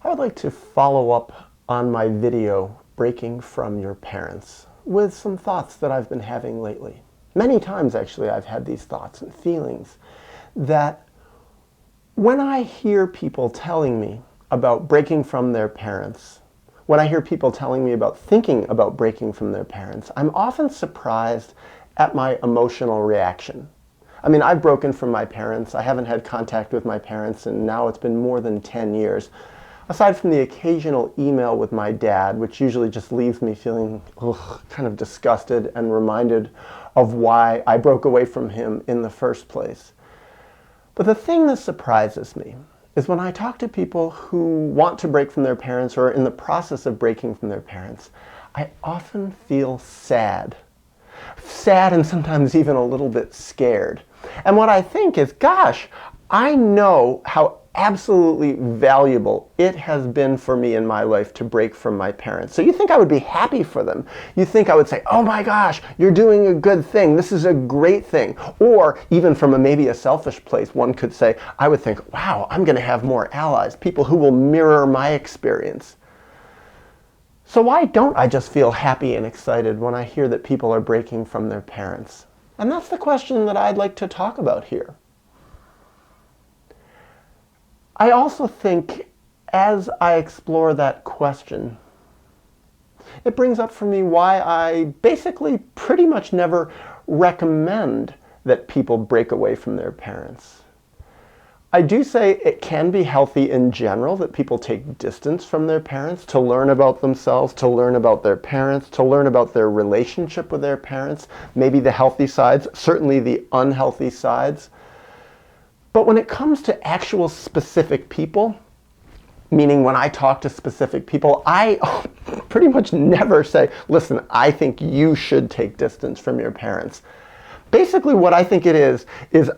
I would like to follow up on my video, Breaking from Your Parents, with some thoughts that I've been having lately. Many times, actually, I've had these thoughts and feelings that when I hear people telling me about breaking from their parents, when I hear people telling me about thinking about breaking from their parents, I'm often surprised at my emotional reaction. I mean, I've broken from my parents. I haven't had contact with my parents, and now it's been more than 10 years. Aside from the occasional email with my dad, which usually just leaves me feeling kind of disgusted and reminded of why I broke away from him in the first place. But the thing that surprises me is when I talk to people who want to break from their parents or are in the process of breaking from their parents, I often feel sad. Sad and sometimes even a little bit scared. And what I think is, gosh, I know how absolutely valuable it has been for me in my life to break from my parents. So you think I would be happy for them. You think I would say, oh my gosh, you're doing a good thing. This is a great thing. Or even from maybe a selfish place, one could say, I would think, wow, I'm going to have more allies, people who will mirror my experience. So why don't I just feel happy and excited when I hear that people are breaking from their parents? And that's the question that I'd like to talk about here. I also think as I explore that question, it brings up for me why I basically pretty much never recommend that people break away from their parents. I do say it can be healthy in general that people take distance from their parents to learn about themselves, to learn about their parents, to learn about their relationship with their parents, maybe the healthy sides, certainly the unhealthy sides. But when it comes to actual specific people, meaning when I talk to specific people, I pretty much never say, listen, I think you should take distance from your parents. Basically what I think it is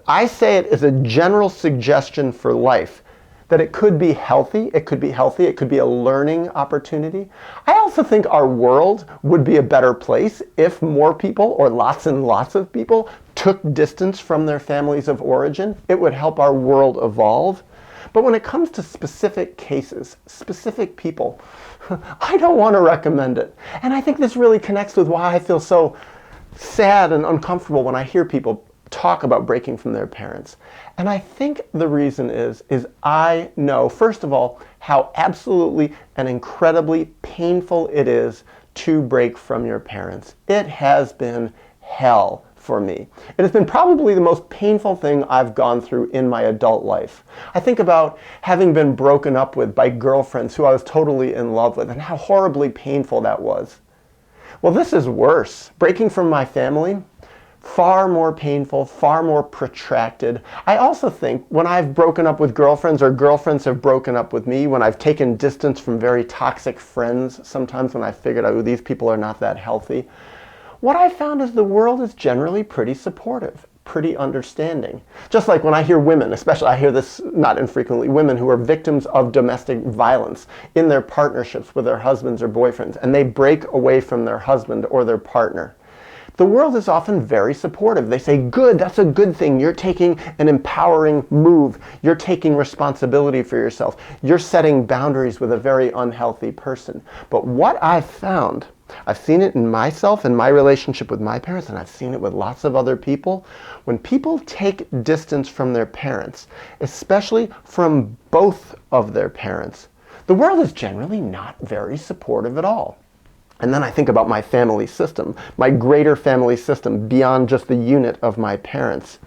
I say it as a general suggestion for life, that it could be healthy, it could be a learning opportunity. I also think our world would be a better place if more people, or lots and lots of people, took distance from their families of origin. It would help our world evolve. But when it comes to specific cases, specific people, I don't want to recommend it. And I think this really connects with why I feel so sad and uncomfortable when I hear people talk about breaking from their parents. And I think the reason is I know, first of all, how absolutely and incredibly painful it is to break from your parents. It has been hell for me. It has been probably the most painful thing I've gone through in my adult life. I think about having been broken up with by girlfriends who I was totally in love with and how horribly painful that was. Well, this is worse. Breaking from my family, far more painful, far more protracted. I also think when I've broken up with girlfriends or girlfriends have broken up with me, when I've taken distance from very toxic friends, sometimes when I figured out, oh, these people are not that healthy, what I found is the world is generally pretty supportive, pretty understanding. Just like when I hear women, especially I hear this not infrequently, women who are victims of domestic violence in their partnerships with their husbands or boyfriends, and they break away from their husband or their partner. The world is often very supportive. They say, good, that's a good thing. You're taking an empowering move. You're taking responsibility for yourself. You're setting boundaries with a very unhealthy person. But what I've found, I've seen it in myself and my relationship with my parents, and I've seen it with lots of other people. When people take distance from their parents, especially from both of their parents, the world is generally not very supportive at all. And then I think about my family system, my greater family system beyond just the unit of my parents.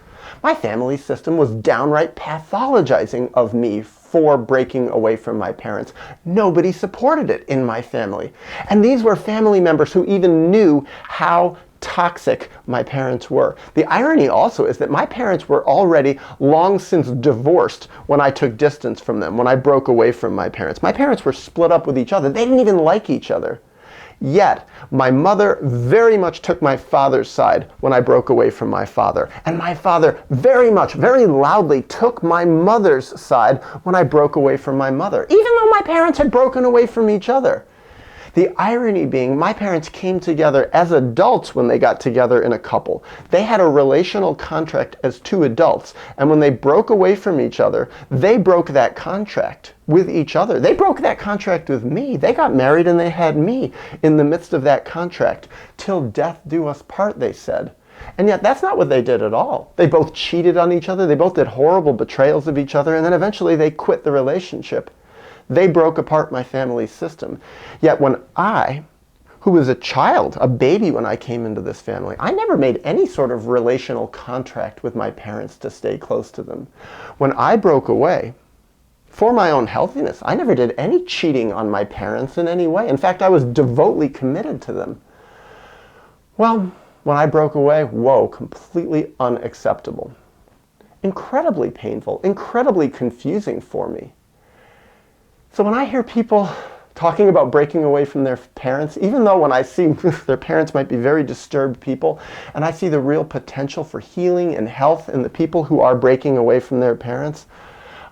My family system was downright pathologizing of me for breaking away from my parents. Nobody supported it in my family. And these were family members who even knew how toxic my parents were. The irony also is that my parents were already long since divorced when I took distance from them, when I broke away from my parents. My parents were split up with each other. They didn't even like each other. Yet, my mother very much took my father's side when I broke away from my father. And my father very loudly took my mother's side when I broke away from my mother, even though my parents had broken away from each other. The irony being, my parents came together as adults when they got together in a couple. They had a relational contract as two adults, and when they broke away from each other, they broke that contract with each other. They broke that contract with me. They got married and they had me in the midst of that contract. Till death do us part, they said. And yet that's not what they did at all. They both cheated on each other. They both did horrible betrayals of each other, and then eventually they quit the relationship. They broke apart my family system. Yet when I, who was a child, a baby when I came into this family, I never made any sort of relational contract with my parents to stay close to them. When I broke away, for my own healthiness, I never did any cheating on my parents in any way. In fact, I was devotedly committed to them. Well, when I broke away, whoa, completely unacceptable. Incredibly painful, incredibly confusing for me. So when I hear people talking about breaking away from their parents, even though when I see their parents might be very disturbed people, and I see the real potential for healing and health in the people who are breaking away from their parents,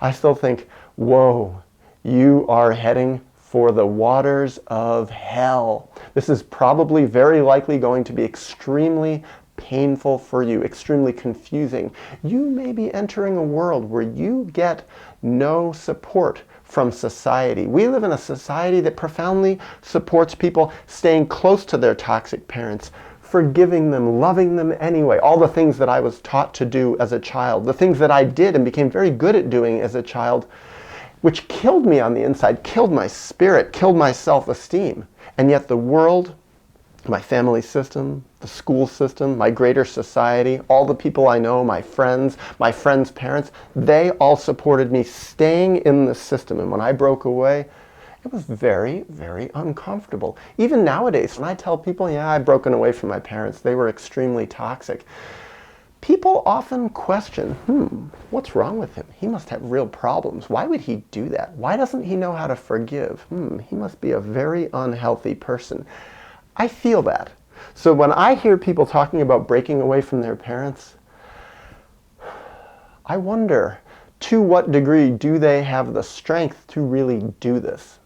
I still think, whoa, you are heading for the waters of hell. This is probably very likely going to be extremely painful for you, extremely confusing. You may be entering a world where you get no support from society. We live in a society that profoundly supports people staying close to their toxic parents, forgiving them, loving them anyway. All the things that I was taught to do as a child, the things that I did and became very good at doing as a child, which killed me on the inside, killed my spirit, killed my self-esteem. And yet the world, my family system, the school system, my greater society, all the people I know, my friends' parents, they all supported me staying in the system. And when I broke away, it was very, very uncomfortable. Even nowadays, when I tell people, yeah, I've broken away from my parents, they were extremely toxic, people often question, what's wrong with him? He must have real problems. Why would he do that? Why doesn't he know how to forgive? He must be a very unhealthy person. I feel that. So when I hear people talking about breaking away from their parents, I wonder, to what degree do they have the strength to really do this?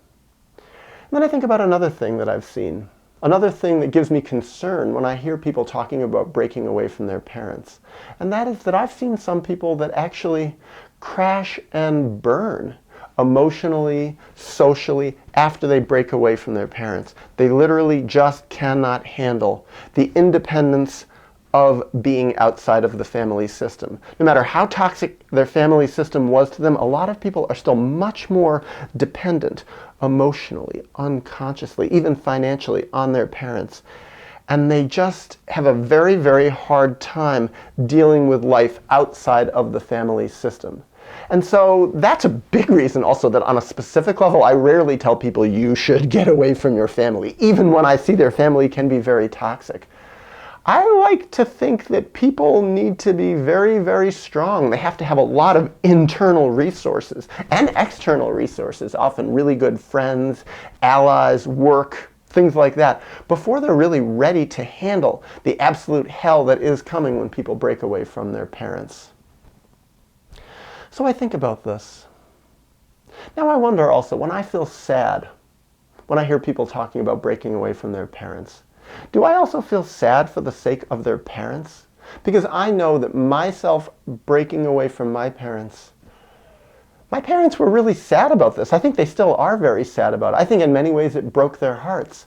And then I think about another thing that I've seen, another thing that gives me concern when I hear people talking about breaking away from their parents. And that is that I've seen some people that actually crash and burn emotionally, socially, after they break away from their parents. They literally just cannot handle the independence of being outside of the family system. No matter how toxic their family system was to them, a lot of people are still much more dependent emotionally, unconsciously, even financially on their parents. And they just have a very, very hard time dealing with life outside of the family system. And so that's a big reason also that on a specific level, I rarely tell people you should get away from your family, even when I see their family can be very toxic. I like to think that people need to be very, very strong. They have to have a lot of internal resources and external resources, often really good friends, allies, work, things like that, before they're really ready to handle the absolute hell that is coming when people break away from their parents. So I think about this. Now I wonder also, when I feel sad, when I hear people talking about breaking away from their parents, do I also feel sad for the sake of their parents? Because I know that myself breaking away from my parents were really sad about this. I think they still are very sad about it. I think in many ways it broke their hearts.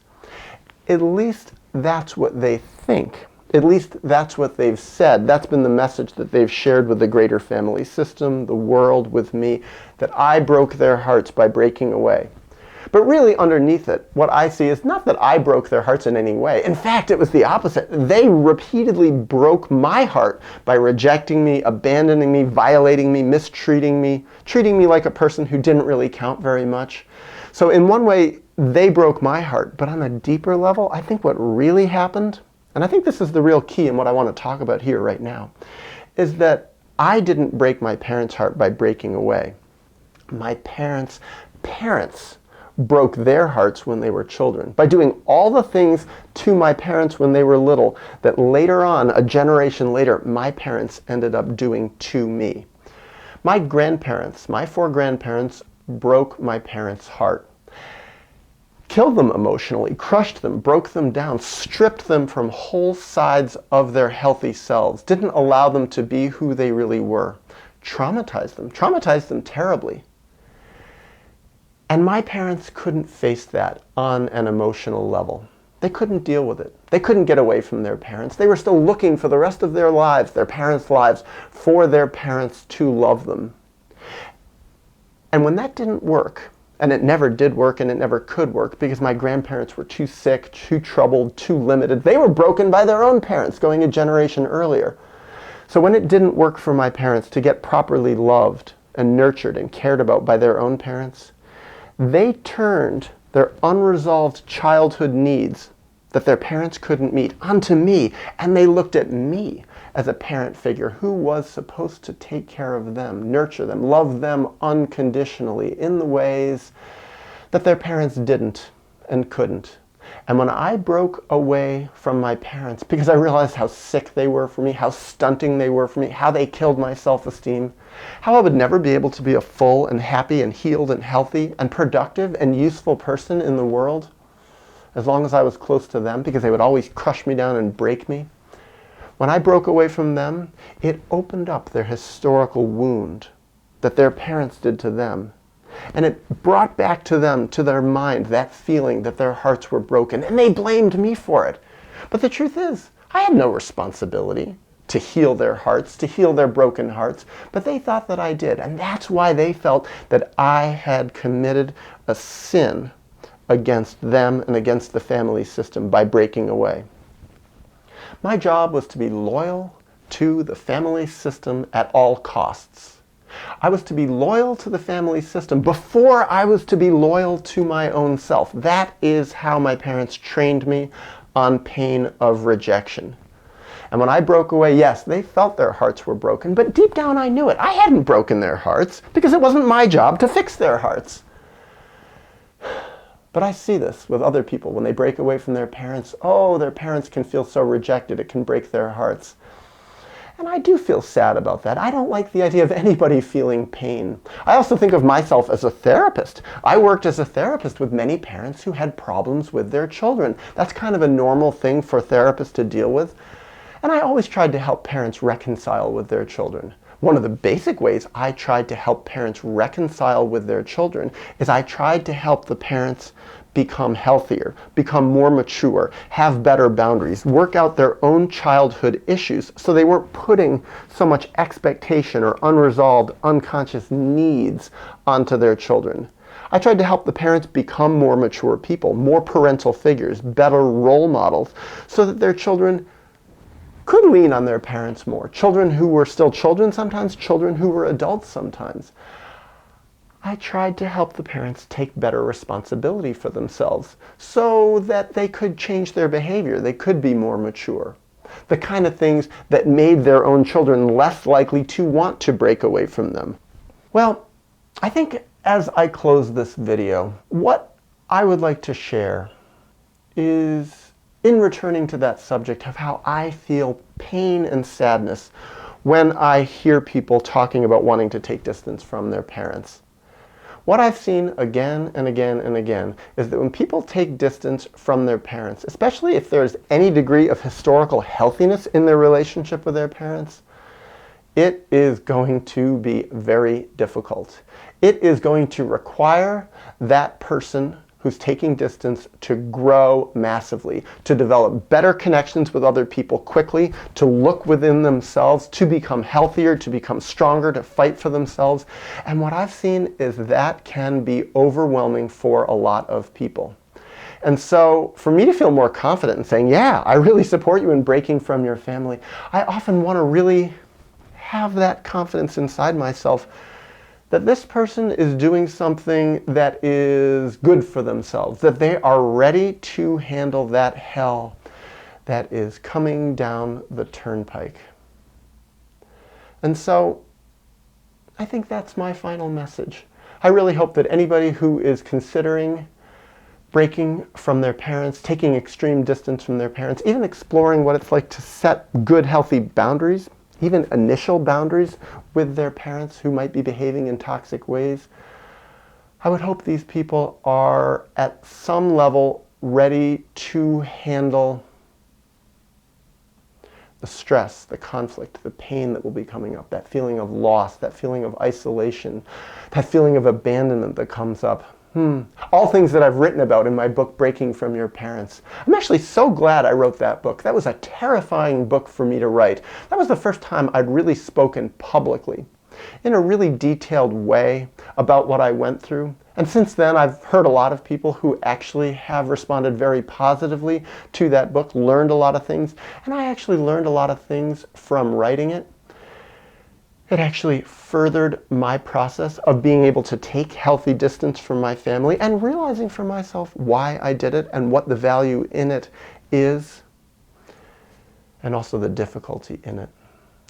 At least that's what they think. At least that's what they've said. That's been the message that they've shared with the greater family system, the world, with me, that I broke their hearts by breaking away. But really underneath it, what I see is not that I broke their hearts in any way. In fact, it was the opposite. They repeatedly broke my heart by rejecting me, abandoning me, violating me, mistreating me, treating me like a person who didn't really count very much. So in one way, they broke my heart. But on a deeper level, I think what really happened, and I think this is the real key in what I want to talk about here right now, is that I didn't break my parents' heart by breaking away. My parents' parents broke their hearts when they were children by doing all the things to my parents when they were little that later on, a generation later, my parents ended up doing to me. My grandparents, my 4 grandparents, broke my parents' heart. killed them emotionally, crushed them, broke them down, stripped them from whole sides of their healthy selves, didn't allow them to be who they really were, traumatized them terribly. And my parents couldn't face that on an emotional level. They couldn't deal with it. They couldn't get away from their parents. They were still looking for the rest of their lives, their parents' lives, for their parents to love them. And when that didn't work, and it never did work and it never could work because my grandparents were too sick, too troubled, too limited. They were broken by their own parents going a generation earlier. So when it didn't work for my parents to get properly loved and nurtured and cared about by their own parents, they turned their unresolved childhood needs that their parents couldn't meet onto me, and they looked at me as a parent figure who was supposed to take care of them, nurture them, love them unconditionally in the ways that their parents didn't and couldn't. And when I broke away from my parents, because I realized how sick they were for me, how stunting they were for me, how they killed my self-esteem, how I would never be able to be a full and happy and healed and healthy and productive and useful person in the world, as long as I was close to them, because they would always crush me down and break me. When I broke away from them, it opened up their historical wound that their parents did to them. And it brought back to them, to their mind, that feeling that their hearts were broken. And they blamed me for it. But the truth is, I had no responsibility to heal their hearts, to heal their broken hearts. But they thought that I did. And that's why they felt that I had committed a sin against them and against the family system by breaking away. My job was to be loyal to the family system at all costs. I was to be loyal to the family system before I was to be loyal to my own self. That is how my parents trained me on pain of rejection. And when I broke away, yes, they felt their hearts were broken, but deep down I knew it. I hadn't broken their hearts because it wasn't my job to fix their hearts. But I see this with other people. When they break away from their parents, oh, their parents can feel so rejected, it can break their hearts. And I do feel sad about that. I don't like the idea of anybody feeling pain. I also think of myself as a therapist. I worked as a therapist with many parents who had problems with their children. That's kind of a normal thing for therapists to deal with. And I always tried to help parents reconcile with their children. One of the basic ways I tried to help parents reconcile with their children is I tried to help the parents become healthier, become more mature, have better boundaries, work out their own childhood issues so they weren't putting so much expectation or unresolved, unconscious needs onto their children. I tried to help the parents become more mature people, more parental figures, better role models, so that their children could lean on their parents more. Children who were still children sometimes, children who were adults sometimes. I tried to help the parents take better responsibility for themselves so that they could change their behavior. They could be more mature. The kind of things that made their own children less likely to want to break away from them. Well, I think as I close this video, what I would like to share is, in returning to that subject of how I feel pain and sadness when I hear people talking about wanting to take distance from their parents. What I've seen again and again and again is that when people take distance from their parents, especially if there's any degree of historical healthiness in their relationship with their parents, it is going to be very difficult. It is going to require that person who's taking distance to grow massively, to develop better connections with other people quickly, to look within themselves, to become healthier, to become stronger, to fight for themselves. And what I've seen is that can be overwhelming for a lot of people. And so for me to feel more confident in saying, yeah, I really support you in breaking from your family, I often want to really have that confidence inside myself that this person is doing something that is good for themselves, that they are ready to handle that hell that is coming down the turnpike. And so I think that's my final message. I really hope that anybody who is considering breaking from their parents, taking extreme distance from their parents, even exploring what it's like to set good, healthy boundaries, even initial boundaries with their parents who might be behaving in toxic ways, I would hope these people are at some level ready to handle the stress, the conflict, the pain that will be coming up, that feeling of loss, that feeling of isolation, that feeling of abandonment that comes up. All things that I've written about in my book, Breaking from Your Parents. I'm actually so glad I wrote that book. That was a terrifying book for me to write. That was the first time I'd really spoken publicly in a really detailed way about what I went through. And since then, I've heard a lot of people who actually have responded very positively to that book, learned a lot of things, and I actually learned a lot of things from writing it. It actually furthered my process of being able to take healthy distance from my family and realizing for myself why I did it and what the value in it is, and also the difficulty in it,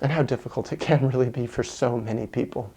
and how difficult it can really be for so many people.